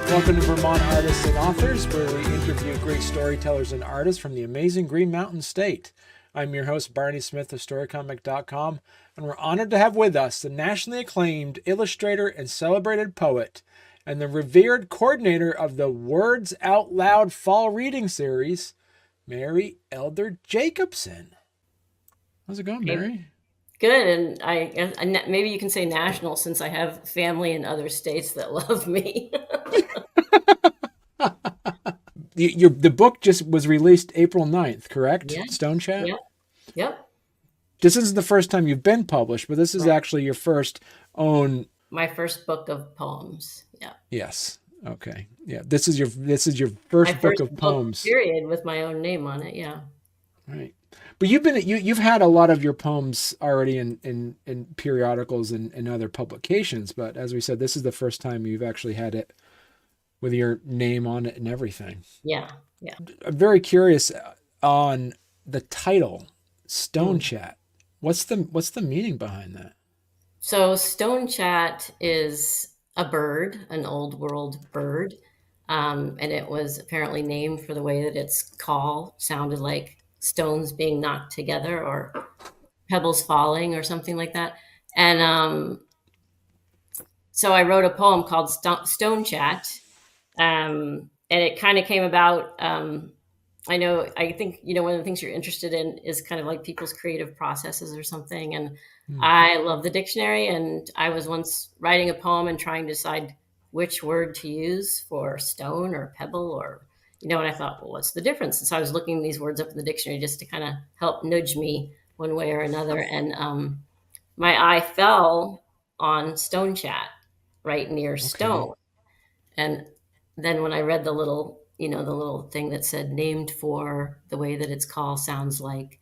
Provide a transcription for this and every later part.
Welcome to Vermont Artists and Authors, where we interview great storytellers and artists from the amazing Green Mountain State. I'm your host, Barney Smith of Storycomic.com, and we're honored to have with us the nationally acclaimed illustrator and celebrated poet, and the revered coordinator of the Words Out Loud Fall Reading Series, Mary Elder Jacobsen. How's it going, Mary? Good, and I maybe you can say national, since I have family in other states that love me. The book just was released April 9th, correct? Yeah. Stonechat? Yep. This isn't the first time you've been published, but this is Right. actually your first own. My first book of poems. Yeah. Yes. Okay. Yeah. This is your first book of poems. Period, with my own name on it. Yeah. Right. But you've had a lot of your poems already in periodicals and other publications, but as we said, this is the first time you've actually had it with your name on it and everything. Yeah. I'm very curious on the title, Stonechat. What's the meaning behind that? So Stonechat is a bird, an old world bird, and it was apparently named for the way that its call sounded like stones being knocked together or pebbles falling or something like that. And so I wrote a poem called Stonechat, and it kind of came about. I think one of the things you're interested in is kind of like people's creative processes or something. And I love the dictionary, and I was once writing a poem and trying to decide which word to use for stone or pebble, or and I thought, well, what's the difference? And so I was looking these words up in the dictionary just to kind of help nudge me one way or another. And my eye fell on Stonechat, right near stone. And then when I read the little thing that said named for the way that its call sounds like,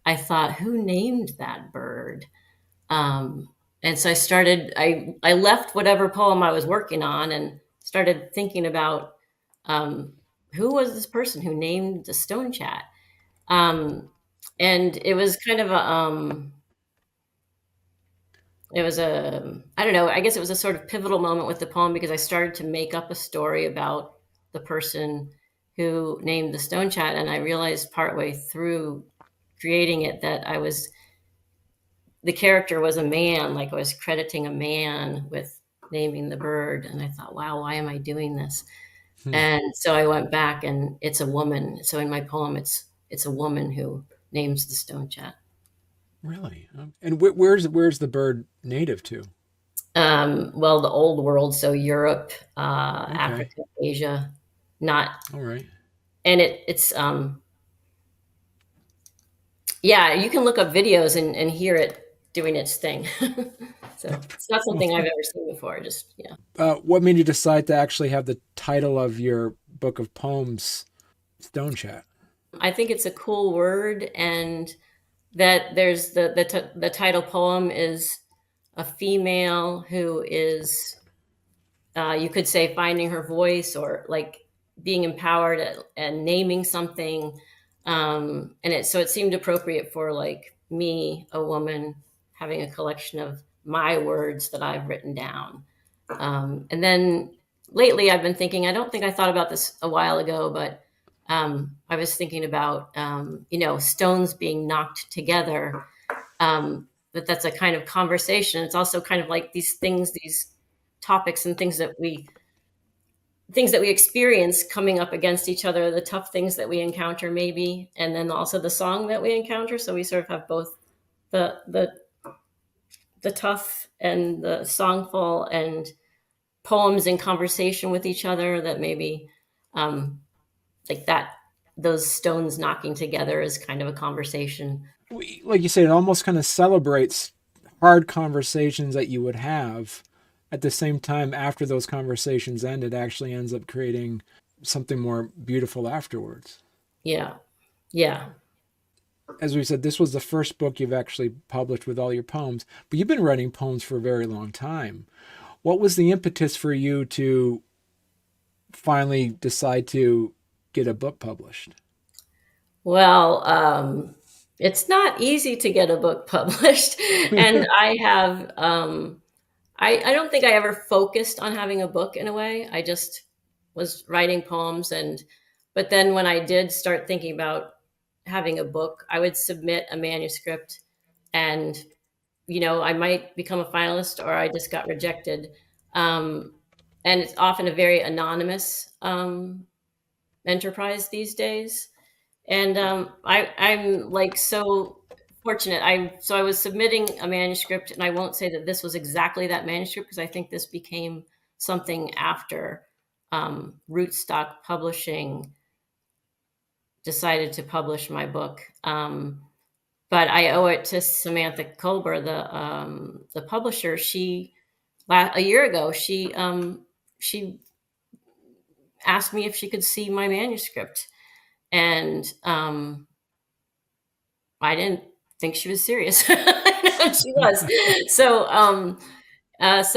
I thought, who named that bird? And so I left whatever poem I was working on and started thinking about who was this person who named the Stonechat. And it was kind of I don't know, I guess it was a sort of pivotal moment with the poem, because I started to make up a story about the person who named the Stonechat, and I realized partway through creating it that the character was a man, like I was crediting a man with naming the bird, and I thought, wow, why am I doing this? And so I went back, and it's a woman. So in my poem, it's a woman who names the Stonechat. Really? And where's the bird native to? Well, the old world, so Europe, Africa, Asia, not. All right. And it's yeah, you can look up videos and hear it doing its thing. So it's not something I've ever seen before. Just what made you decide to actually have the title of your book of poems, Stonechat? I think it's a cool word, and that there's the title poem is a female who is, you could say, finding her voice, or like being empowered and naming something. And it seemed appropriate for like me, a woman, having a collection of my words that I've written down. And then lately I've been thinking, I don't think I thought about this a while ago, but I was thinking about, stones being knocked together, that's a kind of conversation. It's also kind of like these topics and things that we experience coming up against each other, the tough things that we encounter maybe, and then also the song that we encounter. So we sort of have both the tough and the songful, and poems in conversation with each other that maybe like that, those stones knocking together is kind of a conversation. Like you say, it almost kind of celebrates hard conversations that you would have. At the same time, after those conversations end, it actually ends up creating something more beautiful afterwards. Yeah. As we said, this was the first book you've actually published with all your poems, but you've been writing poems for a very long time. What was the impetus for you to finally decide to get a book published? Well, it's not easy to get a book published. And I have, I don't think I ever focused on having a book in a way. I just was writing poems. But then when I did start thinking about having a book, I would submit a manuscript, and I might become a finalist, or I just got rejected. Um, and it's often a very anonymous enterprise these days. And I'm like so fortunate. I was submitting a manuscript, and I won't say that this was exactly that manuscript, because I think this became something after Rootstock Publishing decided to publish my book. But I owe it to Samantha Colber, the publisher. A year ago, she asked me if she could see my manuscript, and I didn't think she was serious. And she was. So that's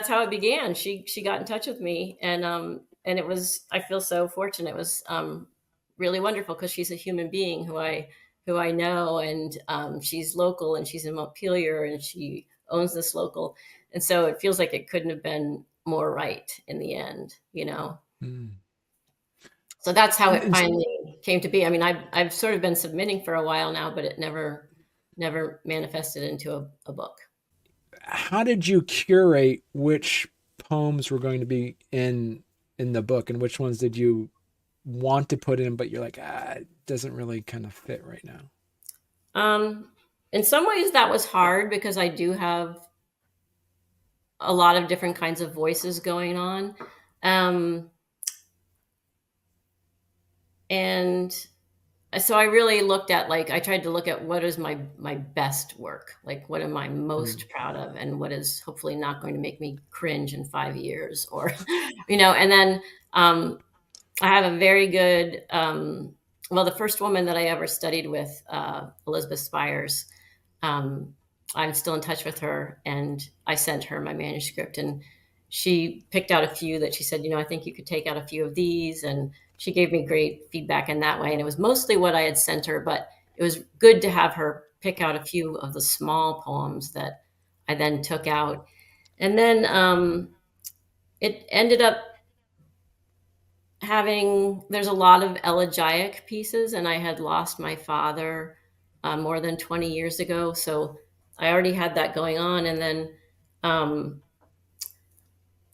how it began. She got in touch with me, and it was, I feel so fortunate. It was really wonderful, because she's a human being who I know, and she's local, and she's in Montpelier, and she owns this local, and so it feels like it couldn't have been more right in the end. Mm. So that's how it And finally came to be. I mean, I've sort of been submitting for a while now, but it never manifested into a book. how did you curate which poems were going to be in the book, and which ones did you want to put in, but you're like, it doesn't really kind of fit right now? Um, in some ways, that was hard, because I do have a lot of different kinds of voices going on, um, and so I really looked at, like, I tried to look at what is my best work, like what am I Mm. most proud of, and what is hopefully not going to make me cringe in 5 years, or and then um, I have a very good, well, the first woman that I ever studied with, Elizabeth Spires, um, I'm still in touch with her, and I sent her my manuscript, and she picked out a few that she said, I think you could take out a few of these. And she gave me great feedback in that way. And it was mostly what I had sent her, but it was good to have her pick out a few of the small poems that I then took out. And then it ended up there's a lot of elegiac pieces, and I had lost my father more than 20 years ago. So I already had that going on. And then um,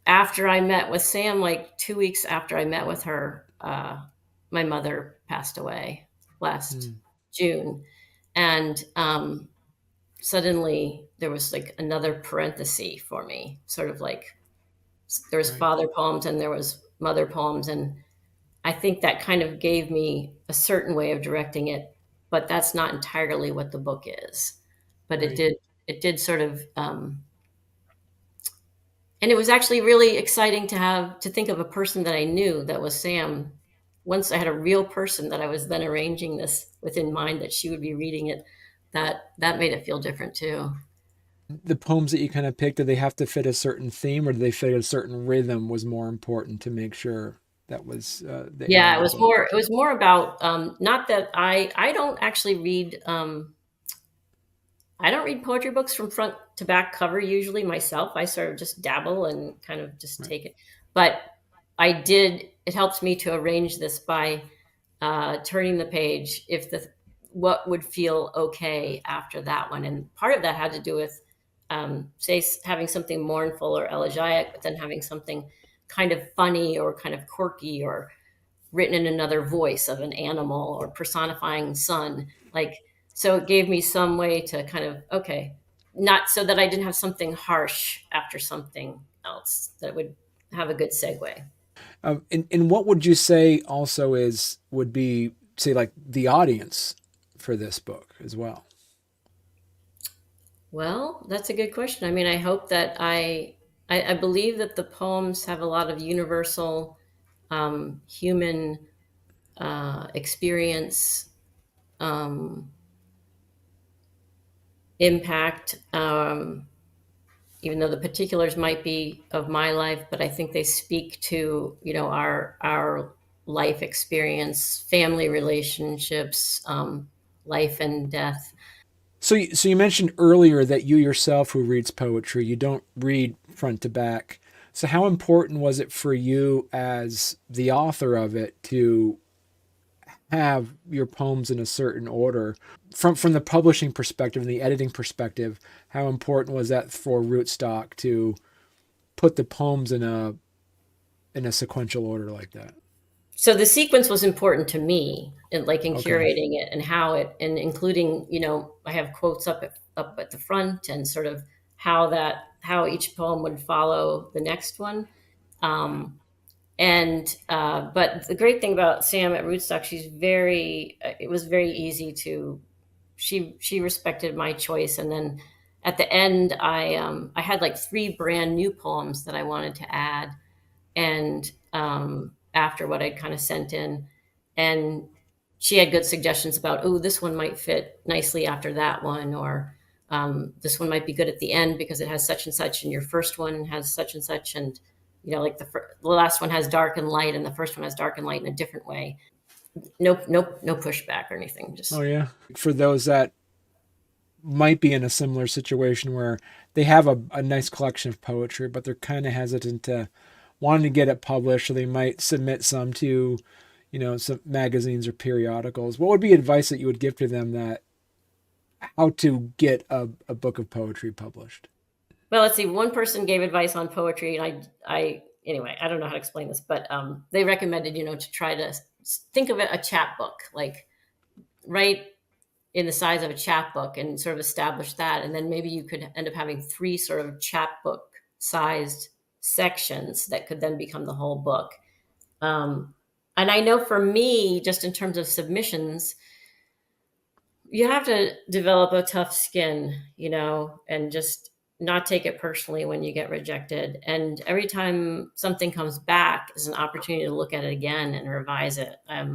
after I met with Sam, like 2 weeks after I met with her, my mother passed away last Mm. June. And suddenly there was like another parenthesis for me, sort of like there was Right. father poems and there was mother poems. And I think that kind of gave me a certain way of directing it, but that's not entirely what the book is. But it Right. did, it did sort of, and it was actually really exciting to think of a person that I knew, that was Sam. Once I had a real person that I was then arranging this with in mind, that she would be reading it, that made it feel different too. The poems that you kind of picked, did they have to fit a certain theme, or did they fit a certain rhythm was more important to make sure that was the aim Yeah, of the book? it was more about not that I don't actually read I don't read poetry books from front to back cover usually myself. I sort of just dabble and kind of just Right. take it. But it helps me to arrange this by turning the page, if what would feel okay after that one. And part of that had to do with, say, having something mournful or elegiac, but then having something kind of funny or kind of quirky, or written in another voice of an animal, or personifying sun. Like, so it gave me some way to kind of, okay, not so that I didn't have something harsh after something else, that would have a good segue. And what would you say also would be, say, like the audience for this book as well? Well, that's a good question. I mean, I hope that I believe that the poems have a lot of universal human experience, um, impact, even though the particulars might be of my life, but I think they speak to, our life experience, family relationships, life and death. So you mentioned earlier that you yourself, who reads poetry, you don't read front to back. So how important was it for you as the author of it to have your poems in a certain order? From the publishing perspective and the editing perspective, how important was that for Rootstock to put the poems in a sequential order like that? So the sequence was important to me, in Okay. curating it and how it, and including, I have quotes up at the front, and sort of how each poem would follow the next one. Um, and But the great thing about Sam at Rootstock, it was very easy to, she respected my choice. And then at the end, I had like three brand new poems that I wanted to add, and after what I'd kind of sent in, and she had good suggestions about, oh, this one might fit nicely after that one, or this one might be good at the end because it has such and such, and your first one has such and such, and like the last one has dark and light, and the first one has dark and light in a different way. No, no pushback or anything. Oh Just yeah. For those that might be in a similar situation where they have a nice collection of poetry, but they're kind of hesitant to wanting to get it published, so they might submit some to, some magazines or periodicals. What would be advice that you would give to them that how to get a book of poetry published? Well, let's see. One person gave advice on poetry, and anyway, I don't know how to explain this, but they recommended, to try to think of it a chapbook, like write in the size of a chapbook and sort of establish that, and then maybe you could end up having three sort of chapbook sized sections that could then become the whole book. And I know for me, just in terms of submissions, you have to develop a tough skin, and just not take it personally when you get rejected. And every time something comes back is an opportunity to look at it again and revise it. I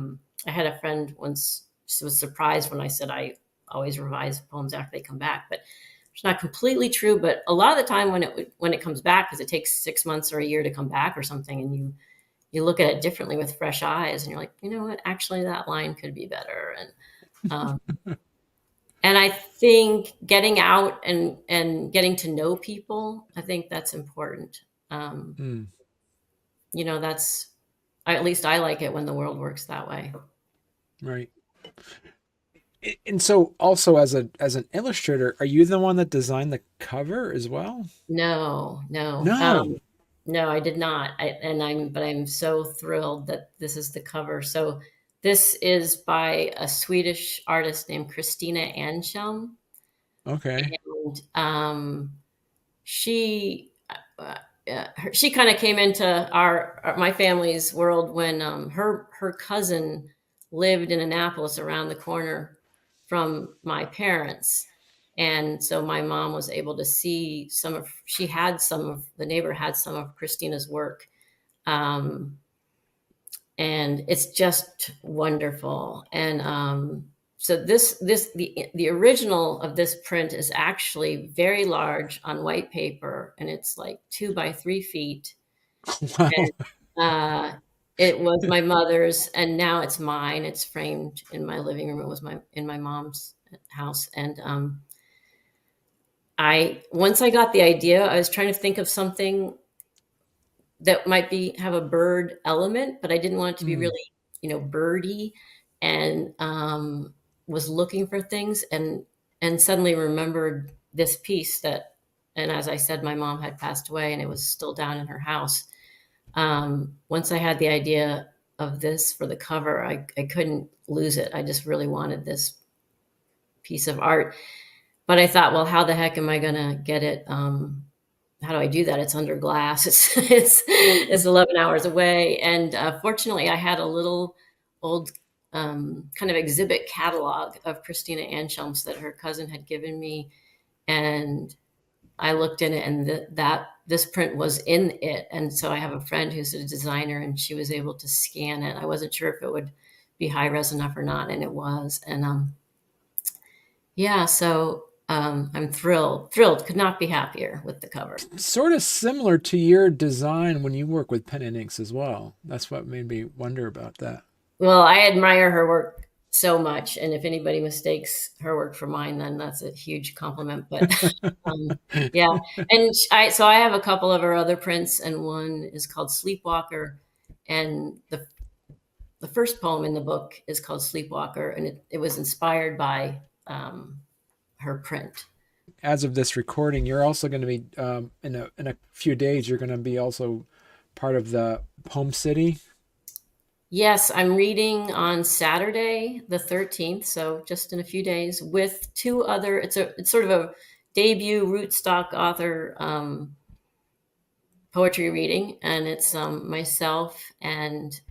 had a friend once, she was surprised when I said I always revise poems after they come back, but it's not completely true. But a lot of the time when it comes back, because it takes 6 months or a year to come back or something, and you look at it differently with fresh eyes, and you're like, you know what, actually that line could be better. And I think getting out and getting to know people, I think that's important. Um, Hmm. that's, at least I like it when the world works that way. Right. And so also as an illustrator, are you the one that designed the cover as well? No, no, No. no, I did not. But I'm so thrilled that this is the cover. So this is by a Swedish artist named Christina Anselm, Okay. and she she kind of came into my family's world when her cousin lived in Annapolis, around the corner from my parents. And so my mom was able to see the neighbor had some of Christina's work. Um, and it's just wonderful. And so the original of this print is actually very large on white paper, and it's like 2 by 3 feet. Wow. And it was my mother's, and now it's mine. It's framed in my living room. It was in my mom's house. And I once I got the idea, I was trying to think of something that might have a bird element, but I didn't want it to be Hmm. really, birdy, and was looking for things, and suddenly remembered this piece and as I said, my mom had passed away, and it was still down in her house. Once I had the idea of this for the cover, I couldn't lose it. I just really wanted this piece of art. But I thought, well, how the heck am I going to get it? How do I do that? It's under glass. It's 11 hours away. And fortunately, I had a little old kind of exhibit catalog of Christina Anselm's that her cousin had given me. And I looked in it, and this print was in it. And so I have a friend who's a designer, and she was able to scan it. I wasn't sure if it would be high res enough or not, and it was. And yeah, so I'm thrilled, could not be happier with the cover. Sort of similar to your design when you work with pen and inks as well. That's what made me wonder about that. Well, I admire her work so much. And if anybody mistakes her work for mine, then that's a huge compliment. But yeah, and I have a couple of her other prints, and one is called Sleepwalker, and the first poem in the book is called Sleepwalker, and it was inspired by her print. As of this recording, you're also going to be in a few days. You're going to be also part of the Poem City. Yes, I'm reading on Saturday, the 13th, so just in a few days, with two other. It's sort of a debut rootstock author poetry reading, and it's myself and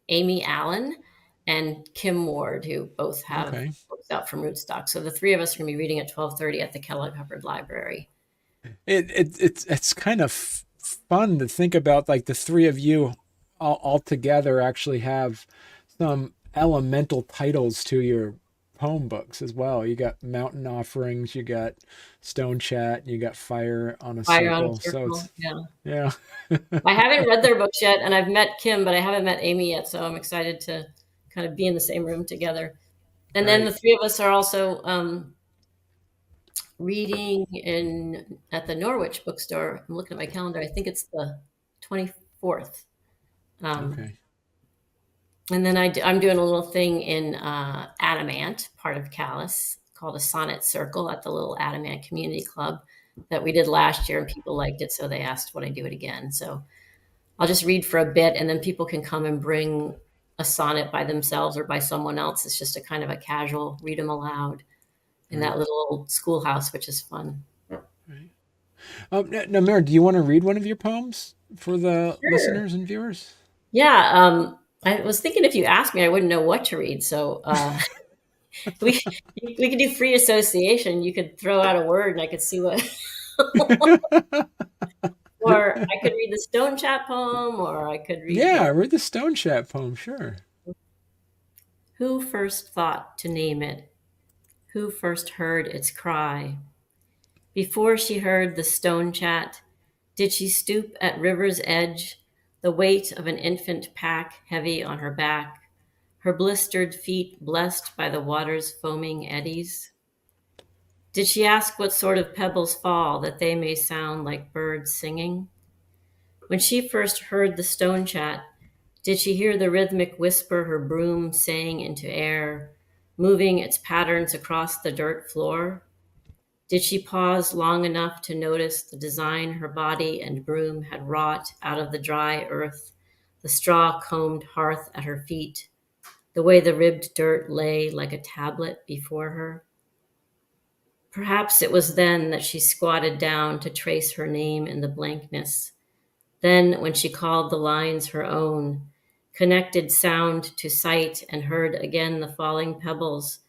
Amy Allen and Kim Ward, who both have Okay. books out from Rootstock. So the three of us are going to be reading at 12:30 at the Kellogg Hubbard Library. It's kind of fun to think about, like the three of you all together actually have some elemental titles to your poem books as well. You got Mountain Offerings, you got Stonechat, you got Fire on a Fire on a Circle. So Circle, it's yeah. yeah. I haven't read their books yet, and I've met Kim, but I haven't met Amy yet. So I'm excited to kind of be in the same room together. And then the Right. three of us are also reading at the Norwich bookstore. I'm looking at my calendar. I think it's the 24th. Um, Okay. and then I'm doing a little thing in Adamant, part of Callus, called a Sonnet Circle at the little Adamant Community Club that we did last year, and people liked it, so they asked would I do it again. So I'll just read for a bit, and then people can come and bring a sonnet by themselves or by someone else. It's just a kind of a casual read them aloud in Right. that little old schoolhouse, which is fun. Right. Now, Mary, do you want to read one of your poems for the Sure. listeners and viewers? Yeah. I was thinking if you asked me, I wouldn't know what to read. So we we could do free association. You could throw out a word, and I could see what. Or I could read the Stone Chat poem, or I could read Yeah, the read the Stonechat poem, sure. Who first thought to name it? Who first heard its cry? Before she heard the stone chat, did she stoop at river's edge, the weight of an infant pack heavy on her back, her blistered feet blessed by the water's foaming eddies? Did she ask what sort of pebbles fall that they may sound like birds singing? When she first heard the stone chat, did she hear the rhythmic whisper her broom saying into air, moving its patterns across the dirt floor? Did she pause long enough to notice the design her body and broom had wrought out of the dry earth, the straw combed hearth at her feet, the way the ribbed dirt lay like a tablet before her? Perhaps it was then that she squatted down to trace her name in the blankness. Then, when she called the lines her own, connected sound to sight, and heard again the falling pebbles,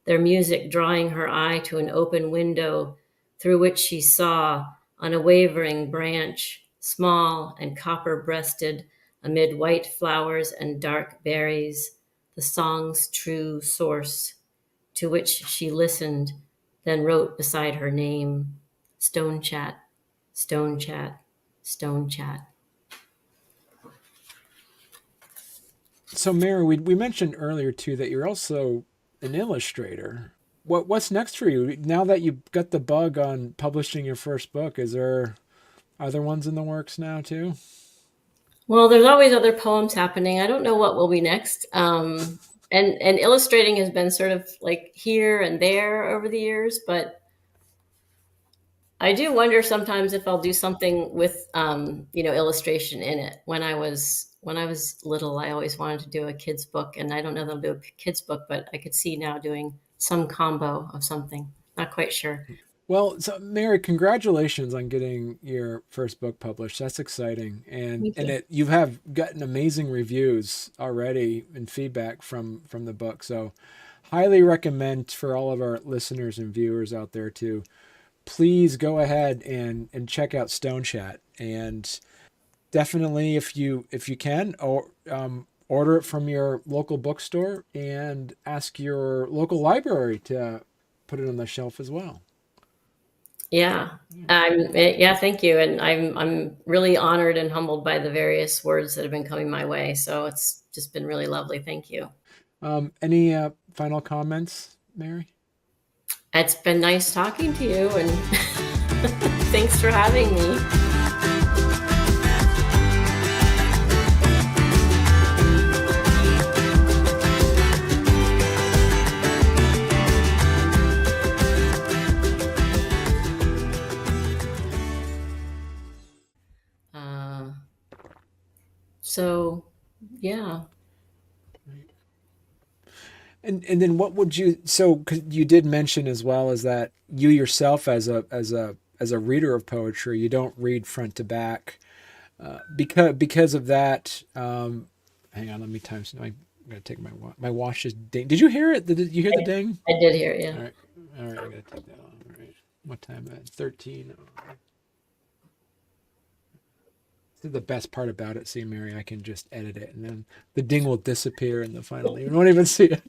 their music drawing her eye to an open window through which she saw, on a wavering branch, small and copper breasted, amid white flowers and dark berries, the song's true source, to which she listened, then wrote beside her name, Stone Chat, Stone Chat, Stone Chat. So, Mary, we mentioned earlier too that you're also an illustrator. What's next for you now that you've got the bug on publishing your first book? Is there other ones in the works now too? Well, there's always other poems happening. I don't know what will be next. And illustrating has been sort of like here and there over the years, but I do wonder sometimes if I'll do something with illustration in it. When I was little, I always wanted to do a kids book, and I don't know that I'll do a kids book, but I could see now doing some combo of something. Not quite sure. Well, so Mary, congratulations on getting your first book published. That's exciting, and Thank you. you have gotten amazing reviews already and feedback from the book. So, highly recommend for all of our listeners and viewers out there to please go ahead and check out Stone Chat, and definitely if you can, or order it from your local bookstore and ask your local library to put it on the shelf as well. Yeah. Yeah, thank you. And I'm really honored and humbled by the various words that have been coming my way. So it's just been really lovely. Thank you. Any final comments, Mary? It's been nice talking to you, and thanks for having me. So, yeah. And then what would you, so 'cause you did mention as well as that you yourself as a reader of poetry, you don't read front to back, because of that. Hang on, let me time. I'm gonna take my watch is ding. Did you hear it? Did you hear the ding? I did hear you. All right, I gotta take that on. All right, what time? 13. This is the best part about it. See, Mary, I can just edit it, and then the ding will disappear in the final. You won't even see it.